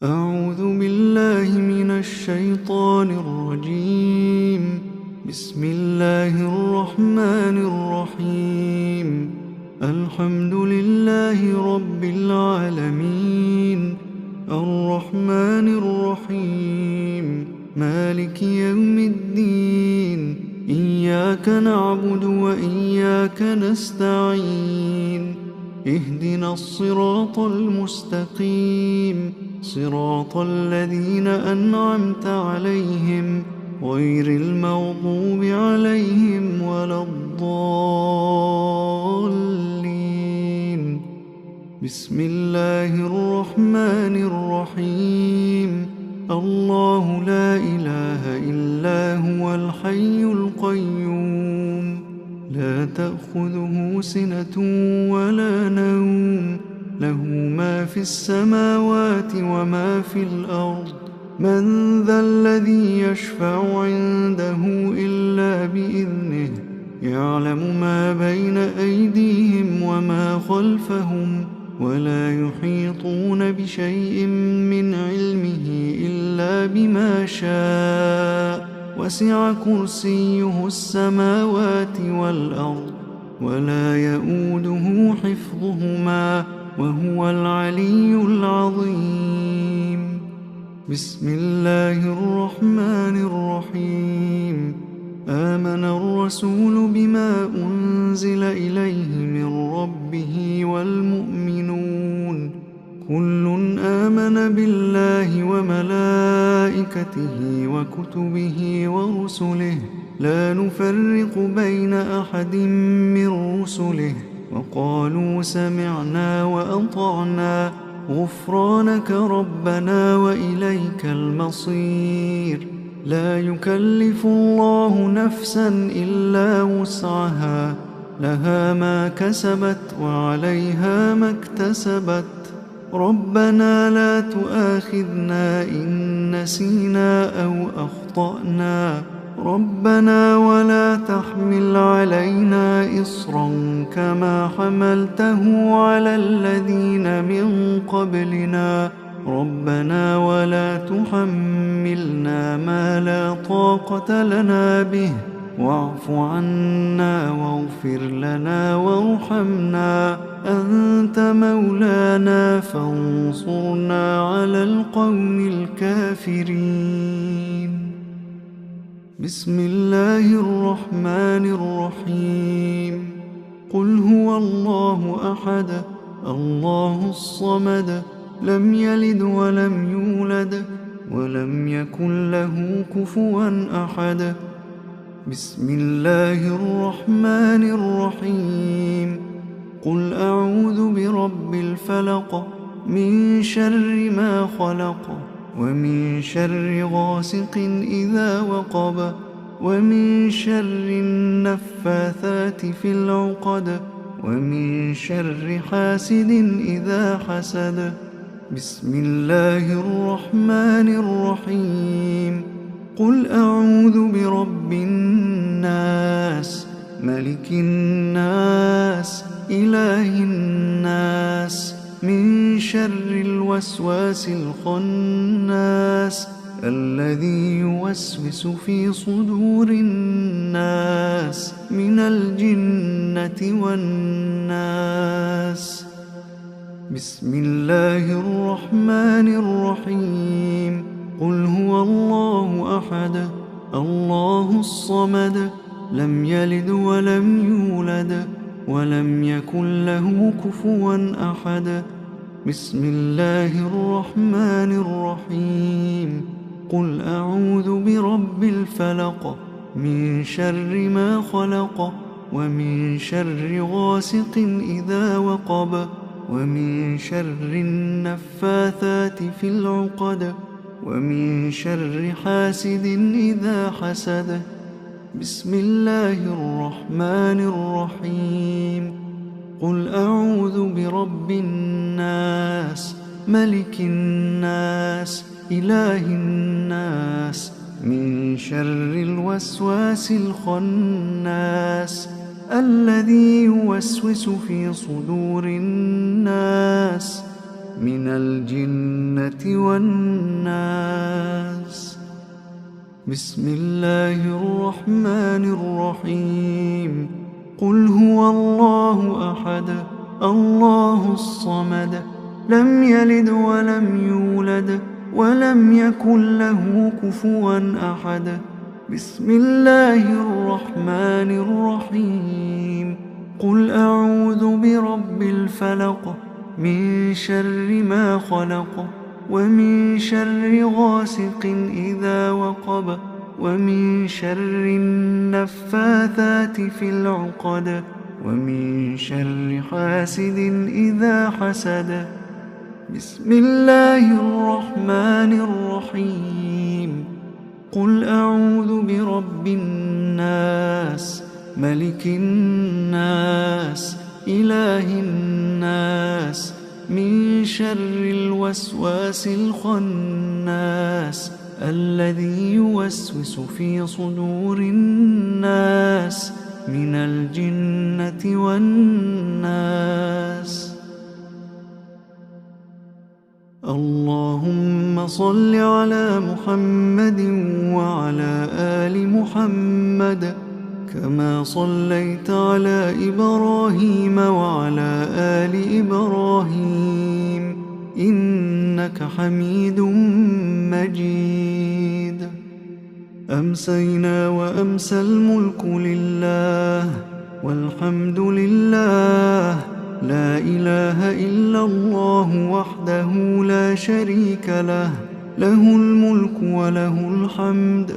أعوذ بالله من الشيطان الرجيم. بسم الله الرحمن الرحيم. الحمد لله رب العالمين، الرحمن الرحيم، مالك يوم الدين. إياك نعبد وإياك نستعين. اهدنا الصراط المستقيم، صراط الذين أنعمت عليهم غير المغضوب عليهم ولا الضالين. بسم الله الرحمن الرحيم. الله لا إله إلا هو الحي القيوم، لا تأخذه سنة ولا نوم، له ما في السماوات وما في الأرض. من ذا الذي يشفع عنده إلا بإذنه، يعلم ما بين أيديهم وما خلفهم، ولا يحيطون بشيء من علمه إلا بما شاء. وسع كرسيه السماوات والأرض، ولا يؤوده حفظهما، وهو العلي العظيم. بسم الله الرحمن الرحيم. آمن الرسول بما أنزل إليه من ربه والمؤمنون، كل آمن بالله وملائكته وكتبه ورسله، لا نفرق بين أحد من رسله، وقالوا سمعنا وأطعنا غفرانك ربنا وإليك المصير. لا يكلف الله نفسا إلا وسعها، لها ما كسبت وعليها ما اكتسبت. ربنا لا تؤاخذنا إن نسينا أو أخطأنا، ربنا ولا تحمل علينا إصرا كما حملته على الذين من قبلنا، ربنا ولا تحملنا ما لا طاقة لنا به، واعف عنا واغفر لنا وارحمنا، أنت مولانا فانصرنا على القوم الكافرين. بسم الله الرحمن الرحيم. قل هو الله أحد، الله الصمد، لم يلد ولم يولد ولم يكن له كفوا أحد. بسم الله الرحمن الرحيم. قل أعوذ برب الفلق، من شر ما خلق، ومن شر غاسق إذا وقب، ومن شر النفاثات في العقد، ومن شر حاسد إذا حسد. بسم الله الرحمن الرحيم. قل أعوذ برب الناس، ملك الناس، إله الناس، من شر الوسواس الخناس، الذي يوسوس في صدور الناس من الجنة والناس. بسم الله الرحمن الرحيم. قل هو الله أحد، الله الصمد، لم يلد ولم يولد ولم يكن له كفوا أحد. بسم الله الرحمن الرحيم. قل أعوذ برب الفلق، من شر ما خلق، ومن شر غاسق إذا وقب، ومن شر النفاثات في العقد، ومن شر حاسد إذا حسد. بسم الله الرحمن الرحيم. قل أعوذ برب الناس، ملك الناس، إله الناس، من شر الوسواس الخناس، الذي يوسوس في صدور الناس من الجنة والناس. بسم الله الرحمن الرحيم. قل هو الله أحد الله الصمد لم يلد ولم يولد ولم يكن له كفوا أحد. بسم الله الرحمن الرحيم. قل أعوذ برب الفلق من شر ما خلق ومن شر غاسق إذا وقب ومن شر النفاثات في العقد ومن شر حاسد إذا حسد. بسم الله الرحمن الرحيم. قل أعوذ برب الناس ملك الناس إله الناس من شر الوسواس الخناس الذي يوسوس في صدور الناس من الجنة والناس. اللهم صل على محمد وعلى آل محمد كما صليت على إبراهيم وعلى آل إبراهيم إنك حميد مجيد. أمسينا وأمسى الملك لله والحمد لله لا إله إلا الله وحده لا شريك له له الملك وله الحمد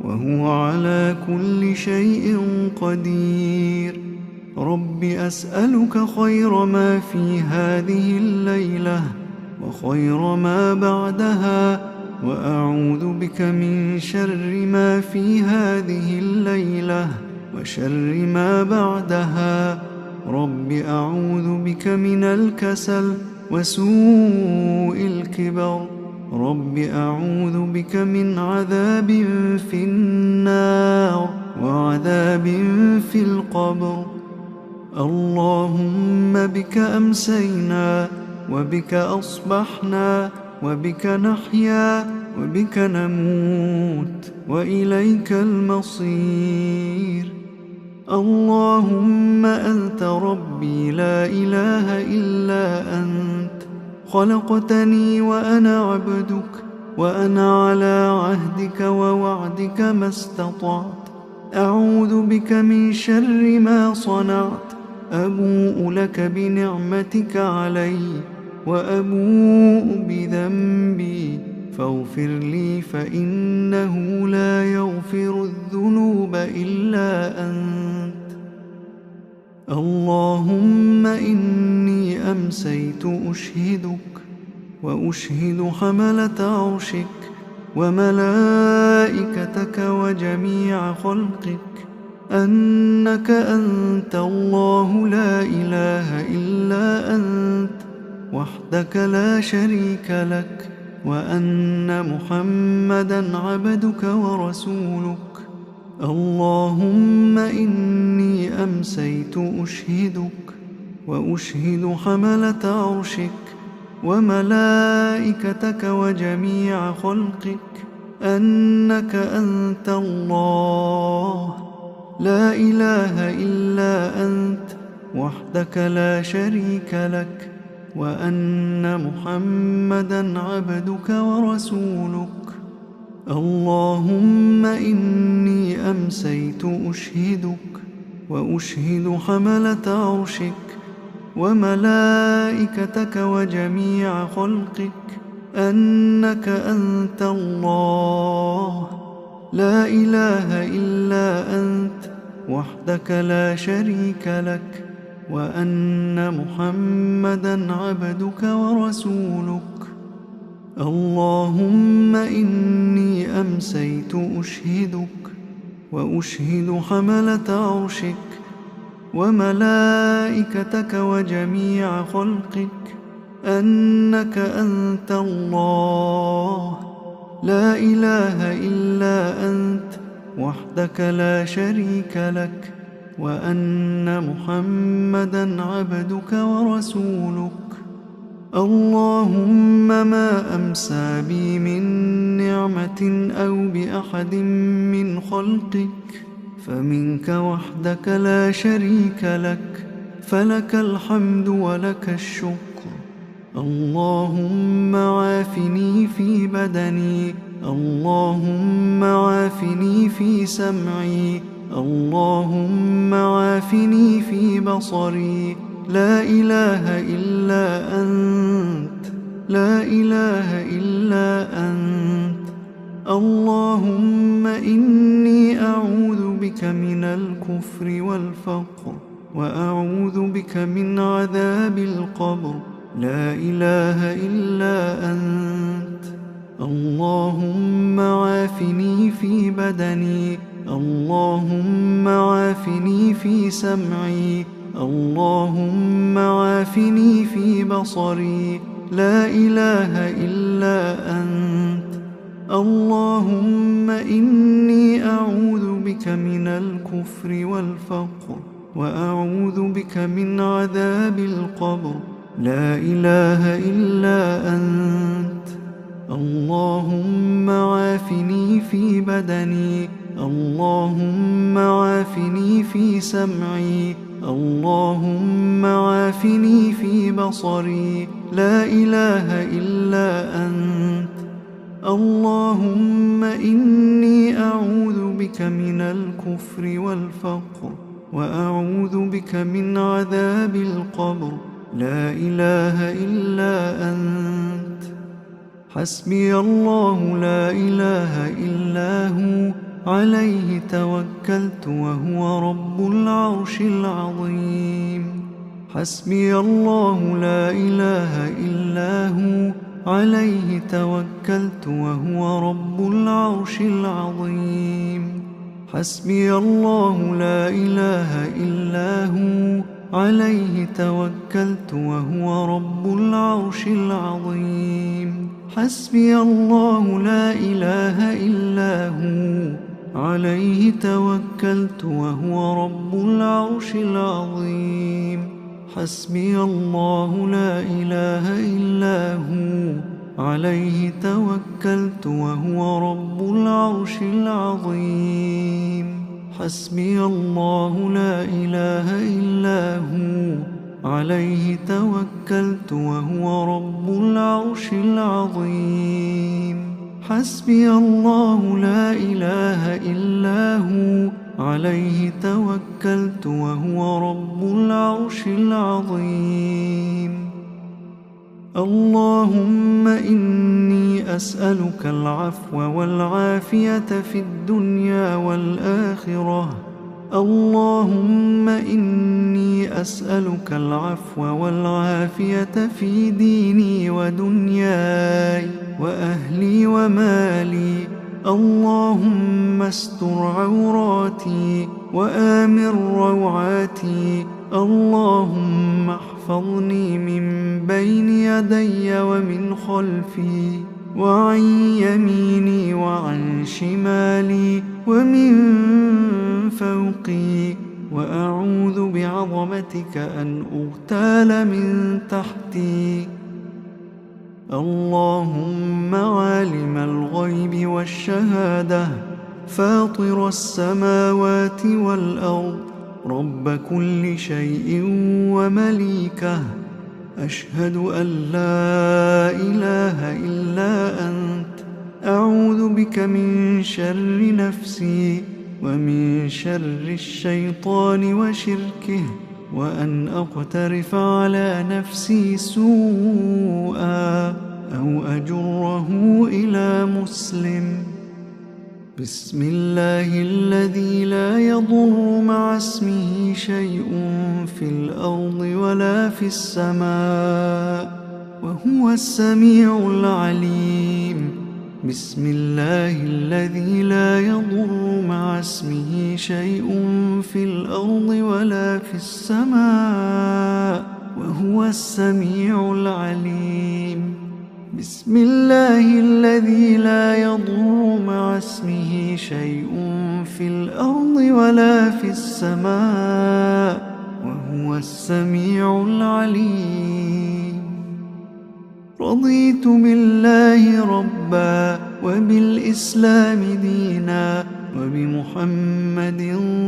وهو على كل شيء قدير. رب أسألك خير ما في هذه الليلة وخير ما بعدها وأعوذ بك من شر ما في هذه الليلة وشر ما بعدها. رب أعوذ بك من الكسل وسوء الكبر. رب أعوذ بك من عذاب في النار وعذاب في القبر. اللهم بك أمسينا وبك أصبحنا وبك نحيا وبك نموت وإليك المصير. اللهم أنت ربي لا إله إلا أنت خلقتني وأنا عبدك وأنا على عهدك ووعدك ما استطعت. أعوذ بك من شر ما صنعت. أبوء لك بنعمتك علي وأبوء بذنبي فاغفر لي فإنه لا يغفر الذنوب إلا أنت. اللهم إني أمسيت أشهدك وأشهد حملة عرشك وملائكتك وجميع خلقك أنك أنت الله لا إله إلا أنت وحدك لا شريك لك وأن محمدًا عبدك ورسولك. اللهم إني أمسيت أشهدك وأشهد حملة عرشك وملائكتك وجميع خلقك أنك أنت الله لا إله إلا أنت وحدك لا شريك لك وأن محمدًا عبدك ورسولك. اللهم إني أمسيت أشهدك وأشهد حملة عرشك وملائكتك وجميع خلقك أنك أنت الله لا إله إلا أنت وحدك لا شريك لك وأن محمدًا عبدك ورسولك. اللهم إني أمسيت أشهدك وأشهد حملة عرشك وملائكتك وجميع خلقك أنك أنت الله لا إله إلا أنت وحدك لا شريك لك وأن محمدًا عبدك ورسولك. اللهم ما أمسى بي من نعمة أو بأحد من خلقك فمنك وحدك لا شريك لك، فلك الحمد ولك الشكر. اللهم عافني في بدني، اللهم عافني في سمعي، اللهم عافني في بصري. لا إله إلا أنت، لا إله إلا أنت. اللهم إني أعوذ بك من الكفر والفقر، وأعوذ بك من عذاب القبر. لا إله إلا أنت. اللهم عافني في بدني، اللهم عافني في سمعي، اللهم عافني في بصري. لا إله إلا أنت. اللهم إني أعوذ بك من الكفر والفقر، وأعوذ بك من عذاب القبر. لا إله إلا أنت. اللهم عافني في بدني، اللهم عافني في سمعي، اللهم عافني في بصري. لا إله إلا أنت. اللهم إني أعوذ بك من الكفر والفقر، وأعوذ بك من عذاب القبر. لا إله إلا أنت. حسبي الله لا إله إلا هو، عليه توكلت وهو رب العرش العظيم. حسبي الله لا إله إلا هو، عليه توكلت وهو رب العرش العظيم. حسبي الله لا إله إلا هو، عليه توكلت وهو رب العرش العظيم. حسبي الله لا إله إلا هو، عليه توكلت وهو رب العرش العظيم. حسبي الله لا إله إلا هو، عليه توكلت وهو رب العرش العظيم. حسبي الله لا إله إلا هو، عليه توكلت وهو رب العرش العظيم. حسبي الله لا إله إلا هو، عليه توكلت وهو رب العرش العظيم. اللهم إني أسألك العفو والعافية في الدنيا والآخرة. اللهم إني أسألك العفو والعافية في ديني ودنياي وأهلي ومالي. اللهم استر عوراتي وآمن روعاتي. اللهم احفظني من بين يدي ومن خلفي، وعن يميني وعن شمالي ومن فوقي، وأعوذ بعظمتك أن أغتال من تحتي. اللهم عالم الغيب والشهادة، فاطر السماوات والأرض، رب كل شيء ومليكه، أشهد أن لا إله إلا أنت. أعوذ بك من شر نفسي ومن شر الشيطان وشركه، وأن أقترف على نفسي سوءا أو أجره إلى مسلم. بسم الله الذي لا يضر مع اسمه شيء في الأرض ولا في السماء، وهو السميع العليم. بسم الله الذي لا يضر مع اسمه شيء في الأرض ولا في السماء، وهو السميع العليم. بسم الله الذي لا يضر مع اسمه شيء في الأرض ولا في السماء، وهو السميع العليم. رضيت بالله ربا وبالإسلام دينا وبمحمد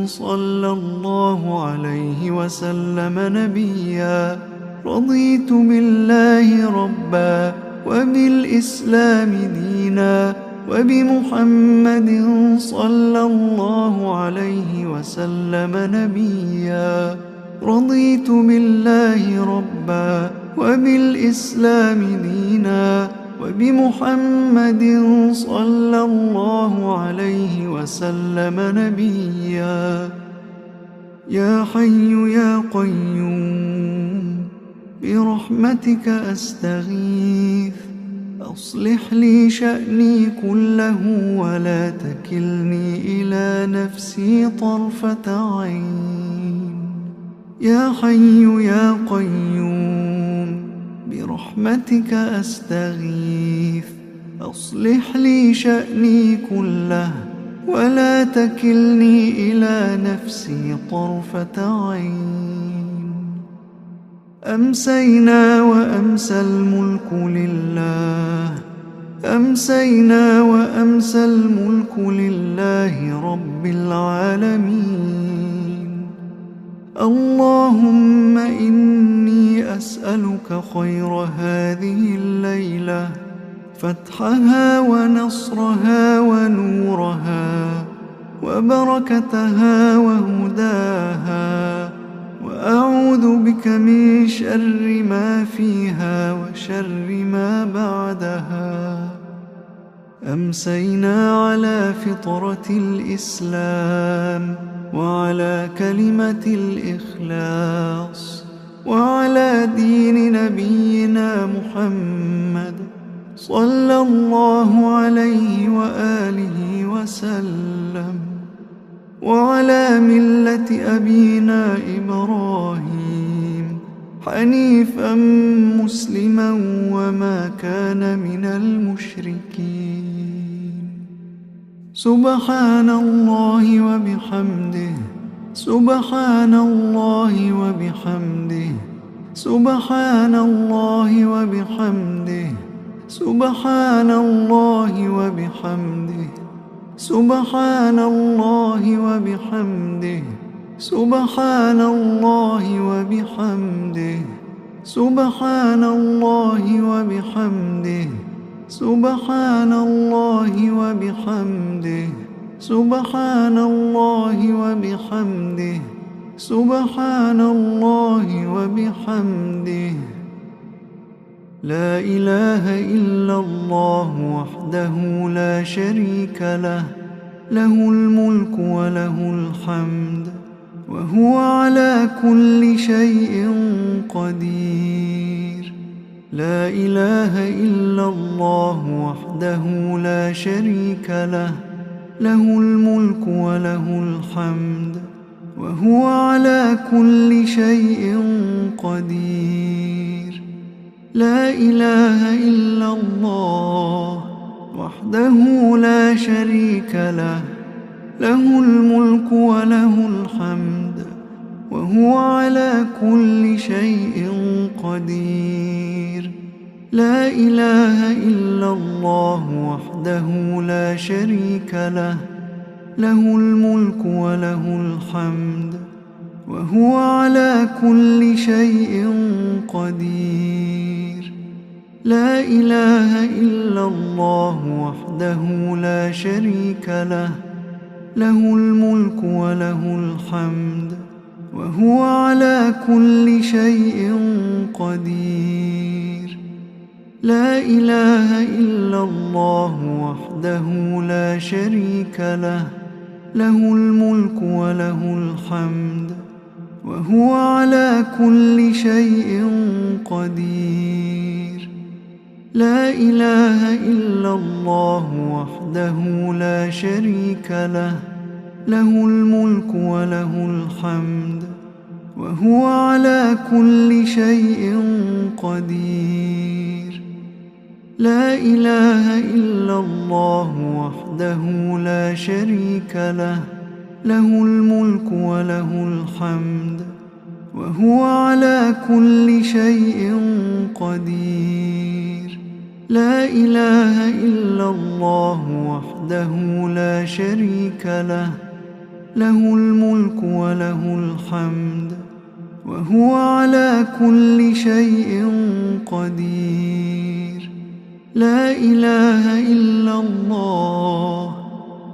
صلى الله عليه وسلم نبيا. رضيت بالله ربا وبالإسلام دينا وبمحمد صلى الله عليه وسلم نبيا. رضيت بالله ربا وبالإسلام دينا وبمحمد صلى الله عليه وسلم نبيا. يا حي يا قيوم برحمتك أستغيث، أصلح لي شأني كله ولا تكلني إلى نفسي طرفة عين. يا حي يا قيوم برحمتك أستغيث، أصلح لي شأني كله ولا تكلني إلى نفسي طرفة عين. أمسينا وأمسى الملك لله، أمسينا وأمسى الملك لله رب العالمين. اللهم إني أسألك خير هذه الليلة، فتحها ونصرها ونورها وبركتها وهداها، وأعوذ بك من شر ما فيها وشر ما بعدها. أمسينا على فطرة الإسلام وعلى كلمة الإخلاص وعلى دين نبينا محمد صلى الله عليه وآله وسلم، وعلى ملة أبينا إبراهيم حنيفا مسلما وما كان من المشركين. سبحان الله وبحمده، سبحان الله وبحمده، سبحان الله وبحمده، سبحان الله وبحمده، سبحان الله وبحمده، سبحان الله وبحمده، سبحان الله وبحمده، سبحان الله وبحمده، سبحان الله وبحمده، سبحان الله وبحمده. لا إله إلا الله وحده لا شريك له، له الملك وله الحمد وهو على كل شيء قدير. لا إله إلا الله وحده لا شريك له، له الملك وله الحمد وهو على كل شيء قدير. لا إله إلا الله وحده لا شريك له، له الملك وله الحمد وهو على كل شيء قدير. لا إله إلا الله وحده لا شريك له، له الملك وله الحمد وهو على كل شيء قدير. لا إله إلا الله وحده لا شريك له، له الملك وله الحمد وهو على كل شيء قدير. لا إله إلا الله وحده لا شريك له، له الملك وله الحمد وهو على كل شيء قدير. لا إله إلا الله وحده لا شريك له، له الملك وله الحمد وهو على كل شيء قدير. لا إله إلا الله وحده لا شريك له، له الملك وله الحمد وهو على كل شيء قدير. لا إله إلا الله وحده لا شريك له، له الملك وله الحمد وهو على كل شيء قدير. لا إله إلا الله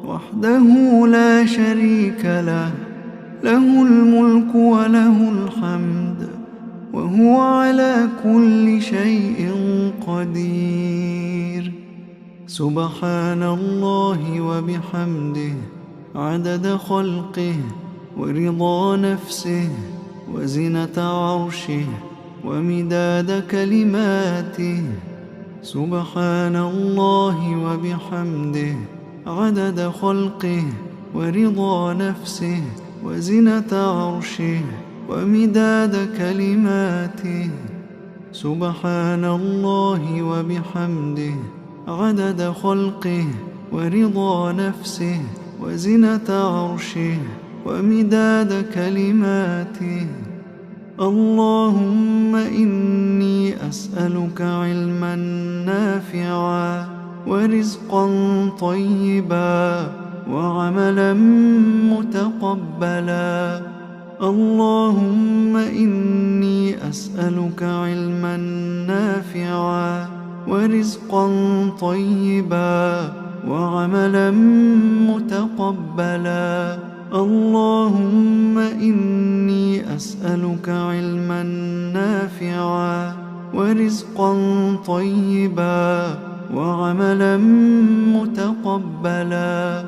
وحده لا شريك له، له الملك وله الحمد وهو على كل شيء قدير. سبحان الله وبحمده عدد خلقه ورضا نفسه وزنة عرشه ومداد كلماته. سبحان الله وبحمده عدد خلقه ورضا نفسه وزنة عرشه ومداد كلماته. سبحان الله وبحمده عدد خلقه ورضا نفسه وزنة عرشه ومداد كلماته. اللهم إني أسألك علما نافعا ورزقا طيبا وعملا متقبلا. اللهم إني أسألك علما نافعا ورزقا طيبا وعملا متقبلا. اللهم إني أسألك علما نافعا ورزقا طيبا وعملا متقبلا.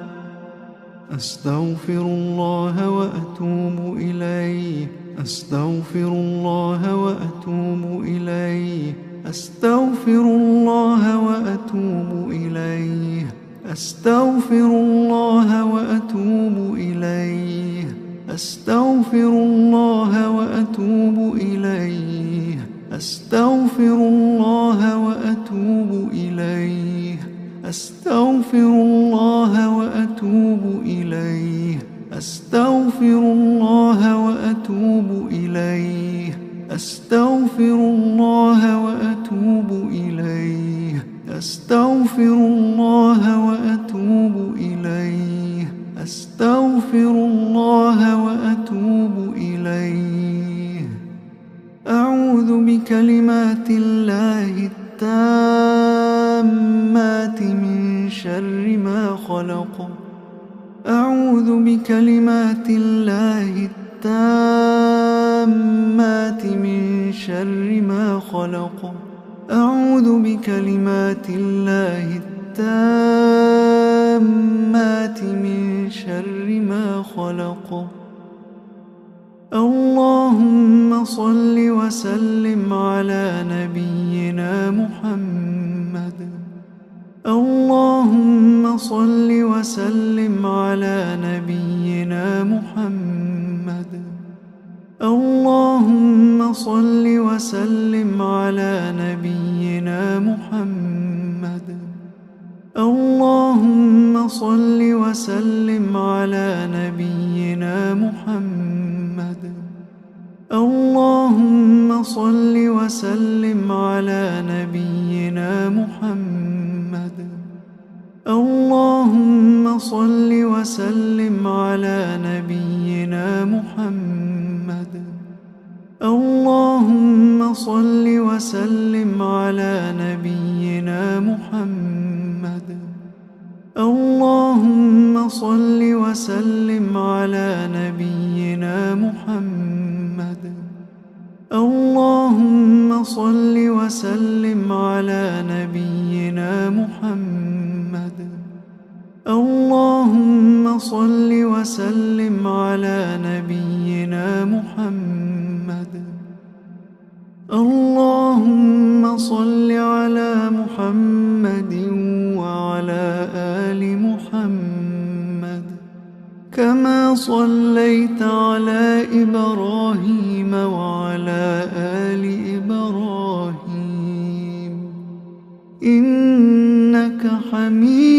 أستغفر الله وأتوب إليه، أستغفر الله وأتوب إليه، أستغفر الله وأتوب إليه، أستغفر الله وأتوب إليه، أستغفر الله وأتوب إليه، أستغفر الله وأتوب إليه، أستغفر الله وأتوب إليه، أستغفر الله وأتوب إليه، أستغفر الله وأتوب إليه، أستغفر الله وأتوب إليه، أستغفر الله وأتوب إليه. أعوذ بكلمات الله التامات من شر ما خلق. أعوذ بكلمات الله التامات من شر ما خلق. أعوذ بكلمات الله التامات من شر ما خلق. اللهم صل وسلم على نبينا محمد. اللهم صل وسلم على نبينا محمد. اللهم صل وسلم على نبينا محمد. اللهم صل وسلم على نبينا محمد. اللهم صل وسلم على نبينا محمد. اللهم صل وسلم على نبينا محمد. اللهم صل وسلم على نبينا محمد. اللهم صل وسلم على نبينا محمد. اللهم صل وسلم على نبينا محمد. اللهم صل وسلم على نبينا محمد. اللهم صل على محمد وعلى آل محمد كما صليت على إبراهيم وعلى آل إبراهيم إنك حميد